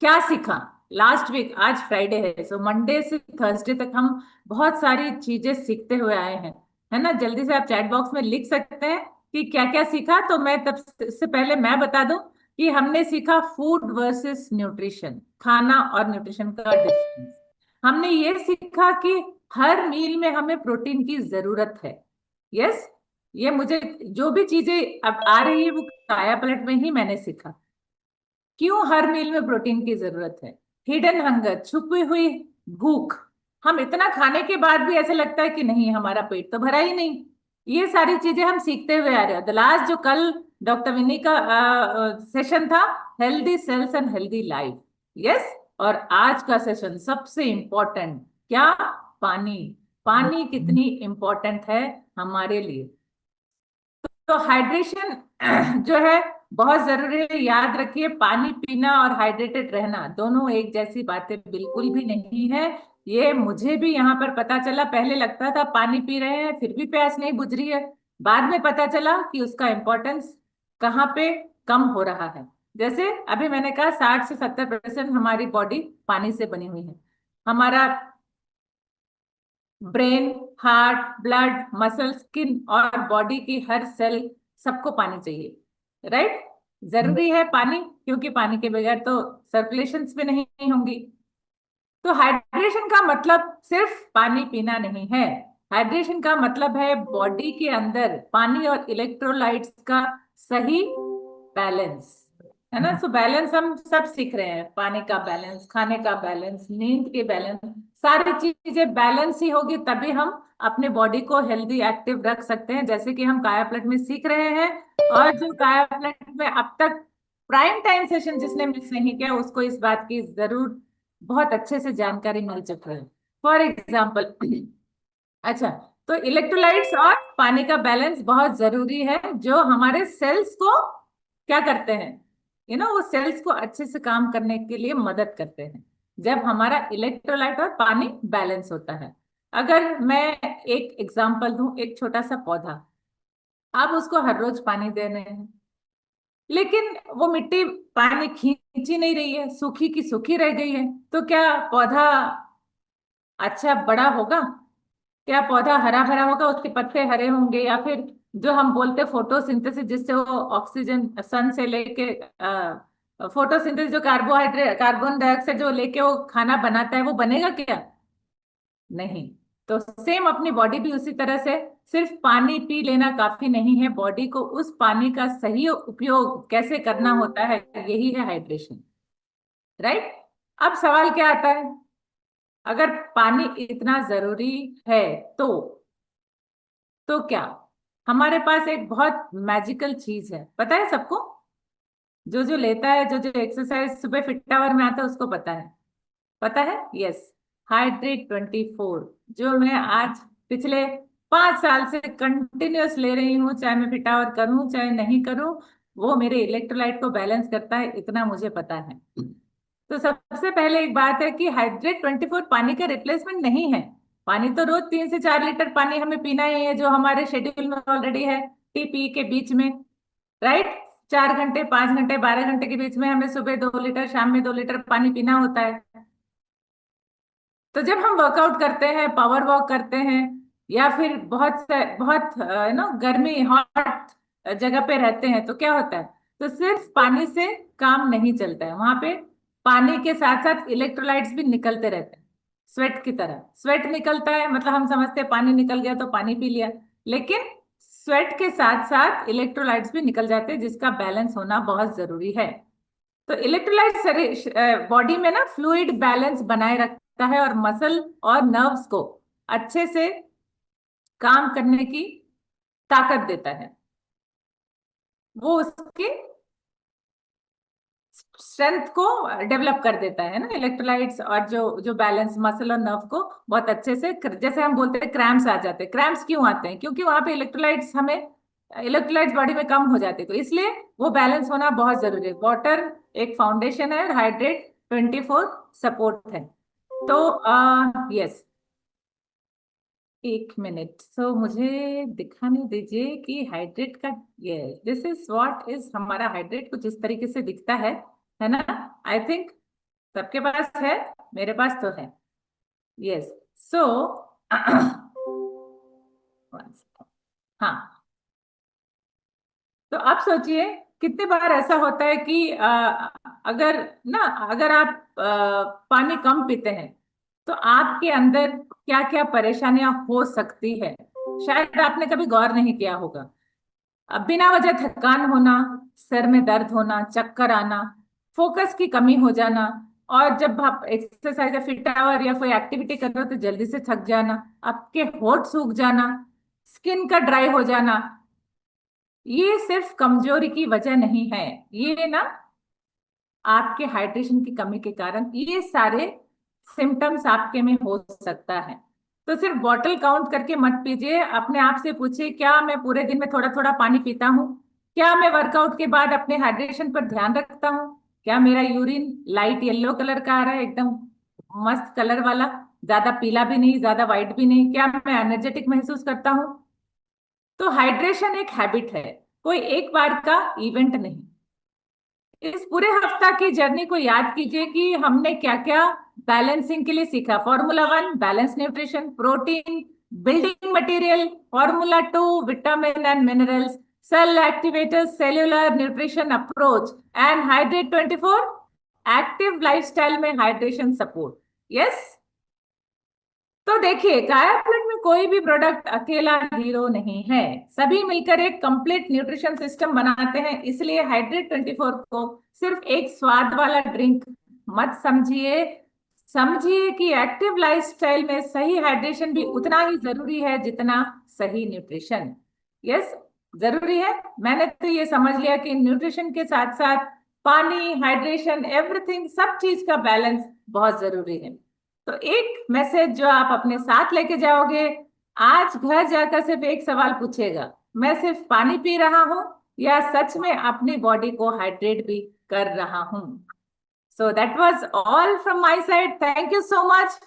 क्या सीखा last week? आज फ्राइडे है, सो मंडे से थर्सडे तक हम बहुत सारी चीजें सीखते हुए आए हैं, है ना। जल्दी से आप चैट बॉक्स में लिख सकते हैं कि क्या क्या सीखा। तो मैं तब से पहले मैं बता दूं कि हमने सीखा फूड वर्सेस न्यूट्रिशन, खाना और न्यूट्रिशन का डिफरेंस। हमने ये सीखा कि हर मील में हमें प्रोटीन की जरूरत है। यस, ये मुझे जो भी चीजें अब आ रही है वो काया पलट में ही मैंने सीखा। क्यों हर मील में प्रोटीन की जरूरत है? हिडन हंगर, छुपी हुई भूख। हम इतना खाने के बाद भी ऐसे लगता है कि नहीं, हमारा पेट तो भरा ही नहीं। ये सारी चीजें हम सीखते हुए आ रहे हैं। द लास्ट जो कल डॉक्टर विनी का सेशन था, healthy cells and healthy life. Yes. और आज का सेशन सबसे इंपॉर्टेंट, क्या? पानी। पानी कितनी इंपॉर्टेंट है हमारे लिए। तो हाइड्रेशन जो है बहुत जरूरी है। याद रखिए, पानी पीना और हाइड्रेटेड रहना दोनों एक जैसी बातें बिल्कुल भी नहीं है। ये मुझे भी यहाँ पर पता चला। पहले लगता था पानी पी रहे हैं फिर भी प्यास नहीं बुझ रही है। बाद में पता चला कि उसका इम्पोर्टेंस कहाँ पे कम हो रहा है। जैसे अभी मैंने कहा 60 से 70% हमारी बॉडी पानी से बनी हुई है। हमारा brain, heart, blood, muscle, skin और बॉडी की हर सेल, सबको पानी चाहिए। राइट? जरूरी है पानी, क्योंकि पानी के बगैर तो सर्कुलेशंस भी नहीं होंगी। तो हाइड्रेशन का मतलब सिर्फ पानी पीना नहीं है। हाइड्रेशन का मतलब है बॉडी के अंदर पानी और इलेक्ट्रोलाइट्स का सही बैलेंस, है ना। सो बैलेंस हम सब सीख रहे हैं। पानी का बैलेंस, खाने का बैलेंस, नींद के बैलेंस, सारी चीजें बैलेंस ही होगी तभी हम अपने बॉडी को हेल्दी एक्टिव रख सकते हैं, जैसे कि हम काया पलट में सीख रहे हैं। और जो काया पलट में अब तक प्राइम टाइम सेशन जिसने मिस नहीं किया, उसको इस बात की जरूर बहुत अच्छे से जानकारी मिल चुकी है। फॉर एग्जाम्पल, अच्छा, तो इलेक्ट्रोलाइट्स और पानी का बैलेंस बहुत जरूरी है, जो हमारे सेल्स को क्या करते हैं, वो सेल्स को अच्छे से काम करने के लिए मदद करते हैं जब हमारा इलेक्ट्रोलाइट और पानी बैलेंस होता है। अगर मैं एक एग्जांपल दूं, एक छोटा सा पौधा, आप उसको हर रोज पानी दे रहे हैं, लेकिन वो मिट्टी पानी खींच ही नहीं रही है, सूखी की सूखी रह गई है, तो क्या पौधा अच्छा बड़ा होगा? क्या पौधा हरा भरा होगा? उसके पत्ते हरे होंगे, या फिर जो हम बोलते फोटोसिंथेसिस, जिससे वो ऑक्सीजन सन से लेके फोटोसिंथेसिस, जो कार्बोहाइड्रेट कार्बन डाइऑक्साइड जो लेके वो खाना बनाता है, वो बनेगा क्या? नहीं। तो सेम अपनी बॉडी भी उसी तरह से, सिर्फ पानी पी लेना काफी नहीं है। बॉडी को उस पानी का सही उपयोग कैसे करना होता है, यही है हाइड्रेशन। राइट? अब सवाल क्या आता है, अगर पानी इतना जरूरी है तो क्या हमारे पास एक बहुत मैजिकल चीज है, पता है सबको? जो जो लेता है, जो जो एक्सरसाइज सुबह फिट आवर में आता है, उसको पता है। पता है? यस, Hydrate 24, जो मैं आज पिछले 5 साल से कंटिन्यूअस ले रही हूँ, चाहे मैं फिट आवर करूँ चाहे नहीं करूँ, वो मेरे इलेक्ट्रोलाइट को बैलेंस करता है, इतना मुझे पता है। तो सबसे पहले एक बात है कि Hydrate 24 पानी का रिप्लेसमेंट नहीं है। पानी तो रोज 3 से 4 लीटर पानी हमें पीना ही है, जो हमारे शेड्यूल में ऑलरेडी है। टी पी के बीच में, राइट, 4 घंटे, 5 घंटे, 12 घंटे के बीच में हमें सुबह 2 लीटर, शाम में 2 लीटर पानी पीना होता है। तो जब हम वर्कआउट करते हैं, पावर वॉक करते हैं, या फिर बहुत गर्मी हॉट जगह पे रहते हैं, तो क्या होता है? तो सिर्फ पानी से काम नहीं चलता है। वहां पे पानी के साथ साथ इलेक्ट्रोलाइट्स भी निकलते रहते हैं, स्वेट की तरह। स्वेट निकलता है मतलब हम समझते हैं पानी निकल गया तो पानी पी लिया, लेकिन स्वेट के साथ साथ इलेक्ट्रोलाइट्स भी निकल जाते हैं, जिसका बैलेंस होना बहुत जरूरी है। तो इलेक्ट्रोलाइट शरीर बॉडी में ना फ्लूइड बैलेंस बनाए रखता है, और मसल और नर्व्स को अच्छे से काम करने की ताकत देता है। वो उसके स्ट्रेंथ को डेवलप कर देता है ना, इलेक्ट्रोलाइट्स, और जो जो बैलेंस मसल और नर्व को बहुत अच्छे से जैसे हम बोलते हैं क्रैम्प्स आ जाते हैं। क्रैम्प्स क्यों आते हैं? क्योंकि वहां पे इलेक्ट्रोलाइट्स बॉडी में कम हो जाते हैं, तो इसलिए वो बैलेंस होना बहुत जरूरी है। वाटर एक फाउंडेशन है, और Hydrate 24 सपोर्ट है। तो यस, एक मिनट, सो मुझे दिखाने दीजिए कि हाइड्रेट का, yes, this is what is हमारा हाइड्रेट, कुछ इस तरीके से दिखता है ना। आई थिंक सबके पास है, मेरे पास तो है। यस। सो हाँ, तो आप सोचिए कितने बार ऐसा होता है कि अगर ना, अगर आप पानी कम पीते हैं तो आपके अंदर क्या क्या परेशानियां हो सकती है, शायद आपने कभी गौर नहीं किया होगा। अब बिना वजह थकान होना, सर में दर्द होना, चक्कर आना, फोकस की कमी हो जाना, और जब आप एक्सरसाइज या फिट आवर या कोई एक्टिविटी कर रहे हो तो जल्दी से थक जाना, आपके होठ सूख जाना, स्किन का ड्राई हो जाना, ये सिर्फ कमजोरी की वजह नहीं है। ये ना आपके हाइड्रेशन की कमी के कारण ये सारे सिम्टम्स आपके में हो सकता है। तो सिर्फ बॉटल काउंट करके मत पीजिए, अपने आप से पूछिए क्या मैं पूरे दिन में थोड़ा थोड़ा पानी पीता हूँ? क्या मैं वर्कआउट के बाद अपने हाइड्रेशन पर ध्यान रखता हूँ? क्या मेरा यूरिन लाइट येलो कलर का आ रहा है, एकदम मस्त कलर वाला, ज्यादा पीला भी नहीं ज्यादा व्हाइट भी नहीं? क्या मैं एनर्जेटिक महसूस करता हूँ? तो हाइड्रेशन एक हैबिट है, कोई एक बार का इवेंट नहीं। इस पूरे हफ्ता की जर्नी को याद कीजिए कि हमने क्या क्या बैलेंसिंग के लिए सीखा। Formula 1 balance nutrition, protein, building material, formula 2 vitamin and minerals, cell activators, cellular nutrition approach, and hydrate 24 active lifestyle में हाइड्रेशन सपोर्ट। यस। तो देखिए, कायाप्लेट में कोई भी प्रोडक्ट अकेला हीरो नहीं है, सभी मिलकर एक कंप्लीट न्यूट्रिशन सिस्टम बनाते हैं। इसलिए हाइड्रेट 24 को सिर्फ एक स्वाद वाला ड्रिंक मत समझिए, समझिए कि एक्टिव लाइफस्टाइल में सही हाइड्रेशन भी उतना ही जरूरी है जितना सही न्यूट्रिशन। यस, जरूरी है। मैंने तो ये समझ लिया कि न्यूट्रिशन के साथ साथ पानी, हाइड्रेशन, एवरीथिंग, सब चीज का बैलेंस बहुत जरूरी है। तो एक मैसेज जो आप अपने साथ लेके जाओगे, आज घर जाकर सिर्फ एक सवाल पूछेगा, मैं सिर्फ पानी पी रहा हूँ या सच में अपनी बॉडी को हाइड्रेट भी कर रहा हूँ? So that was all from my side. Thank you so much.